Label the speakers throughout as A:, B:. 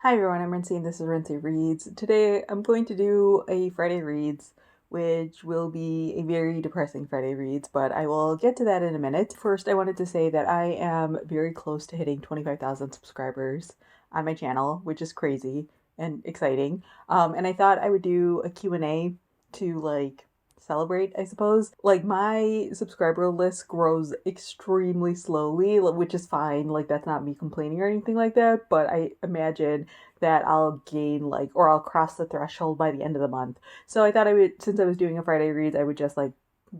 A: Hi everyone, I'm Rincey and this is Rincey Reads. Today I'm going to do a Friday Reads, which will be a very depressing Friday Reads, but I will get to that in a minute. First, I wanted to say that I am very close to hitting 25,000 subscribers on my channel, which is crazy and exciting. And I thought I would do a Q&A to celebrate, I suppose. My subscriber list grows extremely slowly, which is fine. That's not me complaining or anything like that, but I imagine that I'll gain or I'll cross the threshold by the end of the month. So I thought I would, since I was doing a Friday Reads, I would just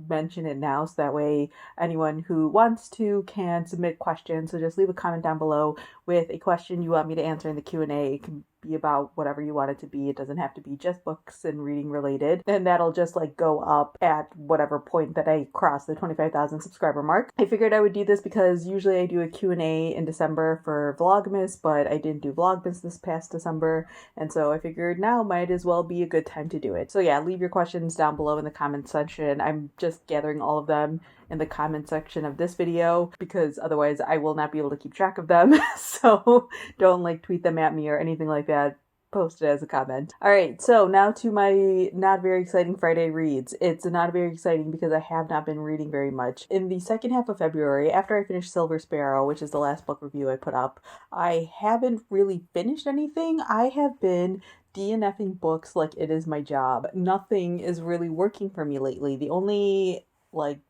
A: mention it now so that way anyone who wants to can submit questions. So just leave a comment down below with a question you want me to answer in the Q&A. It can be about whatever you want it to be. It doesn't have to be just books and reading related. And that'll just go up at whatever point that I cross the 25,000 subscriber mark. I figured I would do this because usually I do a Q&A in December for Vlogmas, but I didn't do Vlogmas this past December. And so I figured now might as well be a good time to do it. So yeah, leave your questions down below in the comment section. I'm just gathering all of them in the comment section of this video because otherwise I will not be able to keep track of them. So don't tweet them at me or anything like that. Post it as a comment. Alright, so now to my not very exciting Friday Reads. It's not very exciting because I have not been reading very much. In the second half of February, after I finished Silver Sparrow, which is the last book review I put up, I haven't really finished anything. I have been DNFing books like it is my job. Nothing is really working for me lately. The only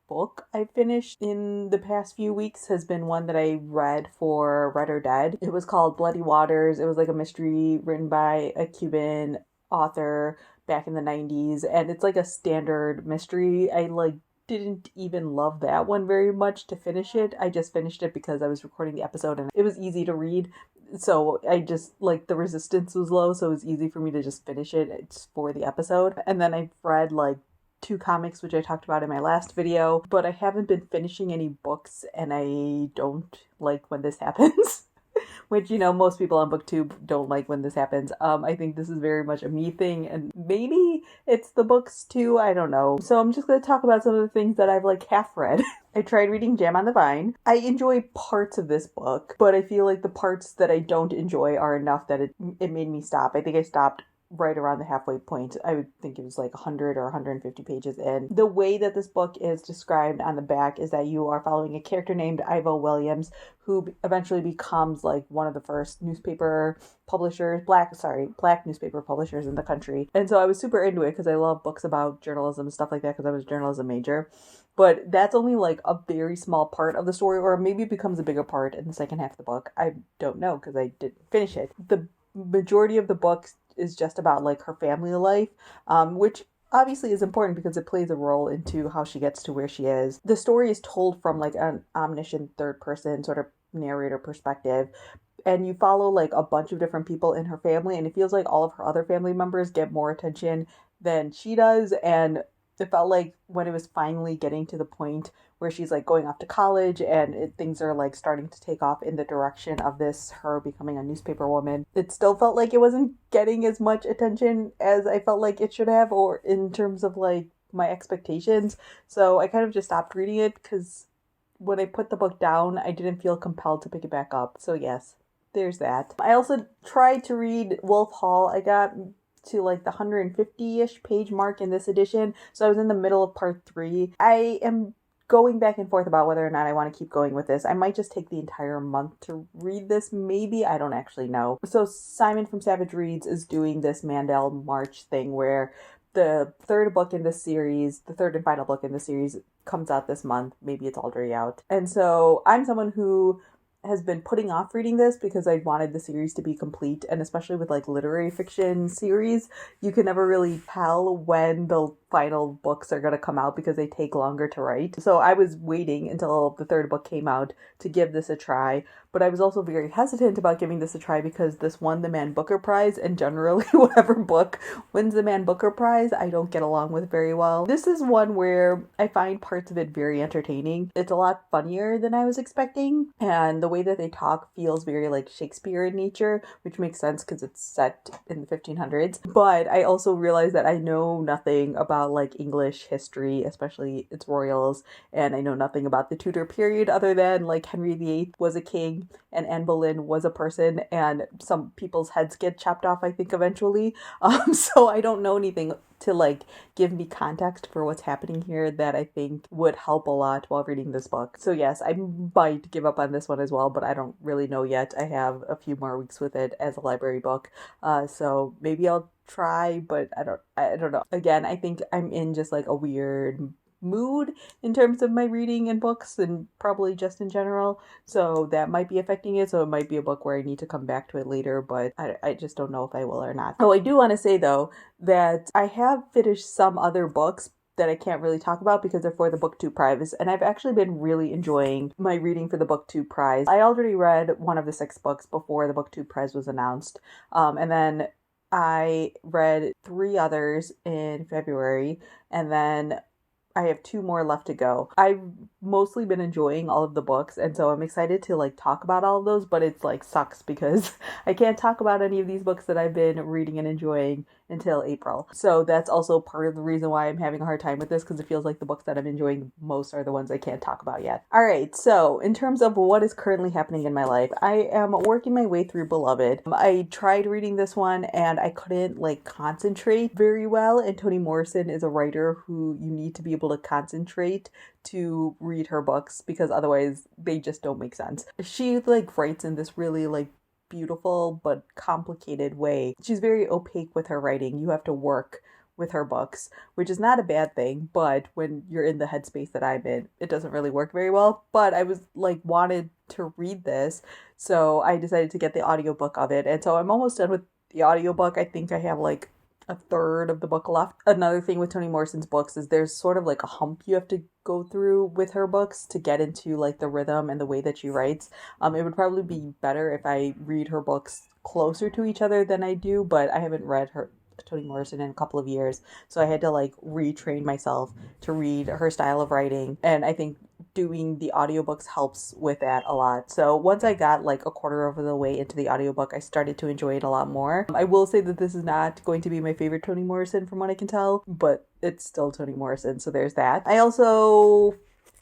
A: book I finished in the past few weeks has been one that I read for Read or Dead. It was called Bloody Waters. It was a mystery written by a Cuban author back in the 90s, and it's a standard mystery. I didn't even love that one very much to finish it. I just finished it because I was recording the episode and it was easy to read. So I just the resistance was low, so it was easy for me to just finish it. It's for the episode. And then I've read 2 comics, which I talked about in my last video, but I haven't been finishing any books, and I don't like when this happens. Which, most people on BookTube don't like when this happens. I think this is very much a me thing, and maybe it's the books too, I don't know. So I'm just going to talk about some of the things that I've half read. I tried reading Jam on the Vine. I enjoy parts of this book, but I feel the parts that I don't enjoy are enough that it made me stop. I think I stopped right around the halfway point. I would think it was 100 or 150 pages in. The way that this book is described on the back is that you are following a character named Ivo Williams, who eventually becomes one of the first newspaper publishers, black newspaper publishers in the country. And so I was super into it because I love books about journalism and stuff like that because I was a journalism major. But that's only a very small part of the story, or maybe it becomes a bigger part in the second half of the book. I don't know because I didn't finish it. The majority of the book is just about her family life, which obviously is important because it plays a role into how she gets to where she is. The story is told from an omniscient third person sort of narrator perspective, and you follow a bunch of different people in her family, and it feels like all of her other family members get more attention than she does. And it felt when it was finally getting to the point where she's going off to college and things are starting to take off in the direction of her becoming a newspaper woman, it still felt it wasn't getting as much attention as I felt it should have, or in terms of my expectations. So I kind of just stopped reading it because when I put the book down, I didn't feel compelled to pick it back up. So yes, there's that. I also tried to read Wolf Hall. I got to the 150-ish page mark in this edition, so I was in the middle of part 3. I am going back and forth about whether or not I want to keep going with this. I might just take the entire month to read this, maybe. I don't actually know. So Simon from Savage Reads is doing this Mantel March thing where the third and final book in the series comes out this month. Maybe it's already out. And so I'm someone who has been putting off reading this because I wanted the series to be complete, and especially with literary fiction series, you can never really tell when the final books are going to come out because they take longer to write. So I was waiting until the third book came out to give this a try, but I was also very hesitant about giving this a try because this won the Man Booker Prize, and generally whatever book wins the Man Booker Prize, I don't get along with very well. This is one where I find parts of it very entertaining. It's a lot funnier than I was expecting, and the way that they talk feels very Shakespeare in nature, which makes sense because it's set in the 1500s. But I also realized that I know nothing about about like English history, especially its royals, and I know nothing about the Tudor period other than like Henry VIII was a king and Anne Boleyn was a person, and some people's heads get chopped off, I think, eventually. So I don't know anything to like give me context for what's happening here that I think would help a lot while reading this book. So yes, I might give up on this one as well, but I don't really know yet. I have a few more weeks with it as a library book. So maybe I'll try, but I don't know. Again, I think I'm in just like a weird mood in terms of my reading and books, and probably just in general, so that might be affecting it. So it might be a book where I need to come back to it later, but I just don't know if I will or not. Oh, I do want to say though that I have finished some other books that I can't really talk about because they're for the BookTube prize, and I've actually been really enjoying my reading for the BookTube prize. I already read one of the 6 books before the BookTube prize was announced, and then I read 3 others in February, and then I have 2 more left to go. I've mostly been enjoying all of the books, and so I'm excited to like talk about all of those, but it's like sucks because I can't talk about any of these books that I've been reading and enjoying until April. So that's also part of the reason why I'm having a hard time with this, because it feels like the books that I'm enjoying most are the ones I can't talk about yet. All right, so in terms of what is currently happening in my life, I am working my way through Beloved. I tried reading this one and I couldn't like concentrate very well, and Toni Morrison is a writer who you need to be able to concentrate to read her books because otherwise they just don't make sense. She like writes in this really like beautiful but complicated way. She's very opaque with her writing. You have to work with her books, which is not a bad thing, but when you're in the headspace that I'm in, it doesn't really work very well. But I was like wanted to read this, so I decided to get the audiobook of it, and so I'm almost done with the audiobook. I think I have like a third of the book left. Another thing with Toni Morrison's books is there's sort of like a hump you have to go through with her books to get into like the rhythm and the way that she writes. It would probably be better if I read her books closer to each other than I do, but I haven't read her Toni Morrison in a couple of years, so I had to like retrain myself to read her style of writing, and I think doing the audiobooks helps with that a lot. So once I got like a quarter of the way into the audiobook, I started to enjoy it a lot more. I will say that this is not going to be my favorite Toni Morrison from what I can tell, but it's still Toni Morrison, so there's that. I also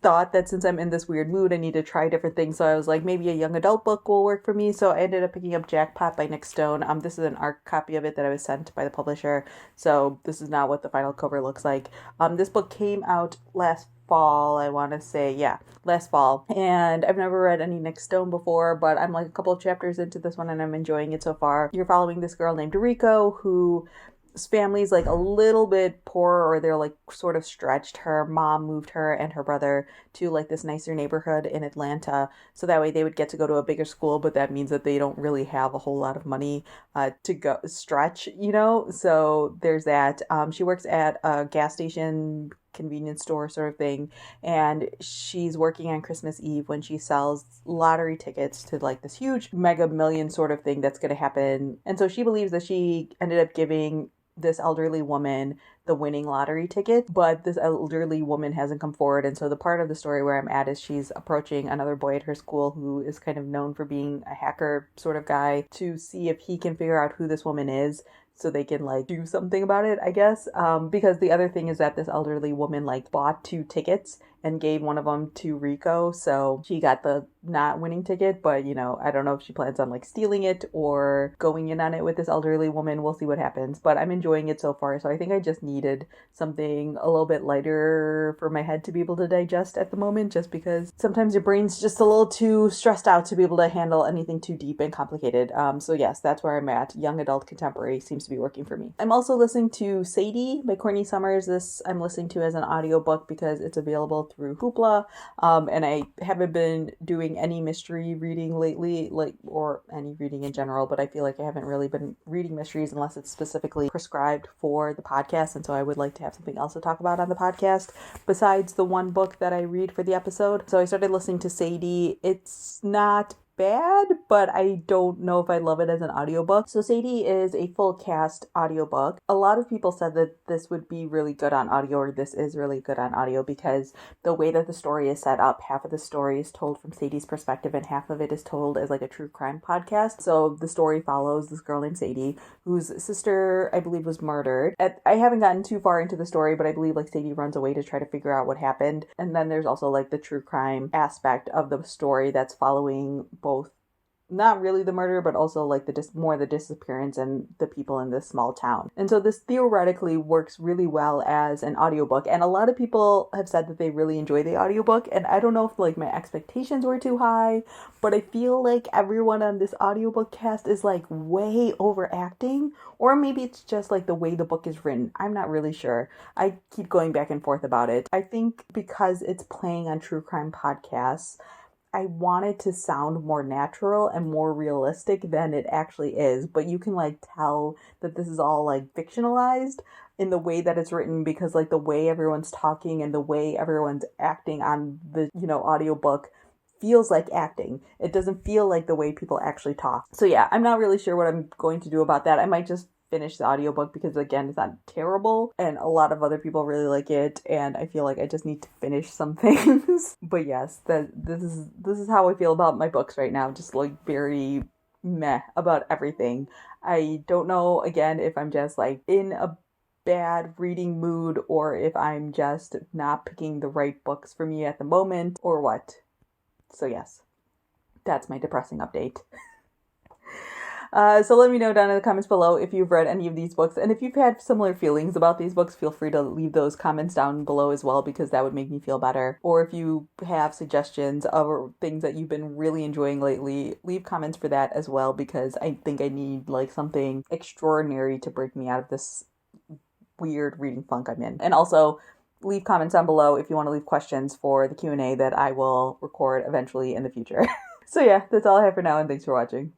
A: thought that since I'm in this weird mood, I need to try different things. So I was like, maybe a young adult book will work for me. So I ended up picking up Jackpot by Nic Stone. This is an ARC copy of it that I was sent by the publisher. So this is not what the final cover looks like. This book came out last fall, I want to say. Yeah, last fall. And I've never read any Nic Stone before, but I'm like a couple of chapters into this one and I'm enjoying it so far. You're following this girl named Rico who family's like a little bit poor, or they're like sort of stretched. Her mom moved her and her brother to like this nicer neighborhood in Atlanta, so that way they would get to go to a bigger school, but that means that they don't really have a whole lot of money to go stretch, you know. So there's that. She works at a gas station convenience store sort of thing, and she's working on Christmas Eve when she sells lottery tickets to like this huge mega million sort of thing that's going to happen. And so she believes that she ended up giving this elderly woman the winning lottery ticket, but this elderly woman hasn't come forward. And so the part of the story where I'm at is she's approaching another boy at her school who is kind of known for being a hacker sort of guy to see if he can figure out who this woman is so they can like do something about it, I guess. Because the other thing is that this elderly woman like bought 2 tickets and gave one of them to Rico, so she got the not winning ticket, but you know, I don't know if she plans on like stealing it or going in on it with this elderly woman. We'll see what happens, but I'm enjoying it so far. So I think I just needed something a little bit lighter for my head to be able to digest at the moment, just because sometimes your brain's just a little too stressed out to be able to handle anything too deep and complicated. So yes, that's where I'm at. Young adult contemporary seems to be working for me. I'm also listening to Sadie by Courtney Summers. This I'm listening to as an audiobook because it's available through Hoopla, and I haven't been doing any mystery reading lately, like, or any reading in general, but I feel like I haven't really been reading mysteries unless it's specifically prescribed for the podcast, and so I would like to have something else to talk about on the podcast besides the one book that I read for the episode. So I started listening to Sadie. It's not bad, but I don't know if I love it as an audiobook. So Sadie is a full cast audiobook. A lot of people said that this would be really good on audio, or this is really good on audio, because the way that the story is set up, half of the story is told from Sadie's perspective and half of it is told as like a true crime podcast. So the story follows this girl named Sadie, whose sister, I believe, was murdered. I haven't gotten too far into the story, but I believe like Sadie runs away to try to figure out what happened. And then there's also like the true crime aspect of the story that's following both, not really the murder, but also like the disappearance and the people in this small town. And so this theoretically works really well as an audiobook. And a lot of people have said that they really enjoy the audiobook. And I don't know if like my expectations were too high, but I feel like everyone on this audiobook cast is like way overacting, or maybe it's just like the way the book is written. I'm not really sure. I keep going back and forth about it. I think because it's playing on true crime podcasts, I want it to sound more natural and more realistic than it actually is. But you can like tell that this is all like fictionalized in the way that it's written, because like the way everyone's talking and the way everyone's acting on the, audiobook feels like acting. It doesn't feel like the way people actually talk. So yeah, I'm not really sure what I'm going to do about that. I might just finish the audiobook because again, it's not terrible and a lot of other people really like it, and I feel like I just need to finish some things. But yes, this is how I feel about my books right now, just like very meh about everything. I don't know again if I'm just like in a bad reading mood or if I'm just not picking the right books for me at the moment or what. So yes, that's my depressing update. So let me know down in the comments below if you've read any of these books, and if you've had similar feelings about these books, feel free to leave those comments down below as well, because that would make me feel better. Or if you have suggestions of things that you've been really enjoying lately, leave comments for that as well, because I think I need like something extraordinary to break me out of this weird reading funk I'm in. And also leave comments down below if you want to leave questions for the Q&A that I will record eventually in the future. So yeah, that's all I have for now, and thanks for watching.